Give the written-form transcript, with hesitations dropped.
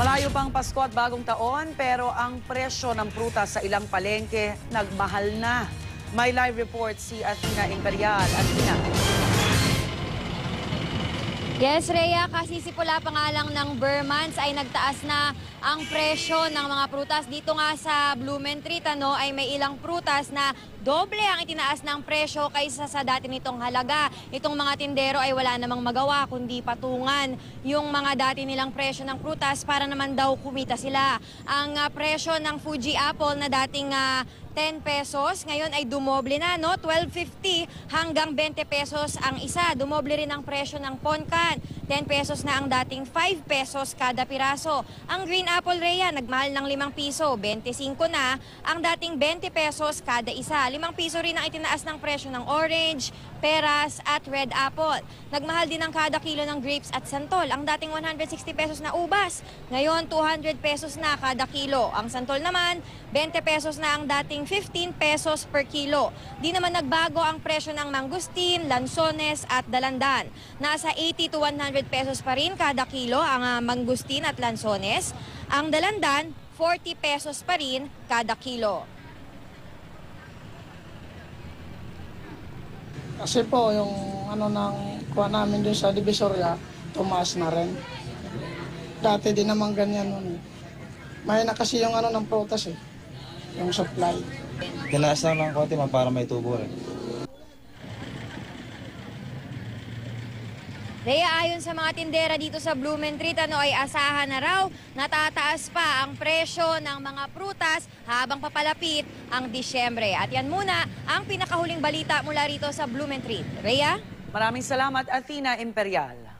Malayo pang Pasko at bagong taon pero ang presyo ng prutas sa ilang palengke nagmahal na. May live report si Athena Imperial. Athena. Yes, Rhea, kasisipula pa nga lang ng Burmans ay nagtaas na ang presyo ng mga prutas. Dito nga sa Blumentritt ay may ilang prutas na doble ang itinaas ng presyo kaysa sa dati nitong halaga. Itong mga tindero ay wala namang magawa kundi patungan yung mga dati nilang presyo ng prutas para naman daw kumita sila. Ang presyo ng Fuji apple na dating 10 pesos, ngayon ay dumoble na, no? 12.50 hanggang 20 pesos ang isa. Dumoble rin ang presyo ng Poncan. 10 pesos na ang dating 5 pesos kada piraso. Ang green apple, Rhea, nagmahal ng 5 piso, 25 na ang dating 20 pesos kada isa. 5 piso rin ang itinaas ng presyo ng orange, peras at red apple. Nagmahal din ang kada kilo ng grapes at santol. Ang dating 160 pesos na ubas, ngayon 200 pesos na kada kilo. Ang santol naman, 20 pesos na ang dating 15 pesos per kilo. Di naman nagbago ang presyo ng mangustin, lansones at dalandan. Nasa 80 to 100 pesos pa rin kada kilo ang mangustin at lansones. Ang dalandan, 40 pesos pa rin kada kilo. Kasi po, yung ng kuha namin dun sa Divisoria, tumaas na rin. Dati din naman ganyan nun. May na kasi yung ng prutas yung supply. Tinaas lang ng konti para may tubo rin. Rhea, ayon sa mga tindera dito sa Blumentritt, ay asahan na raw natataas pa ang presyo ng mga prutas habang papalapit ang Disyembre. At yan muna ang pinakahuling balita mula rito sa Blumentritt. Rhea? Maraming salamat, Athena Imperial.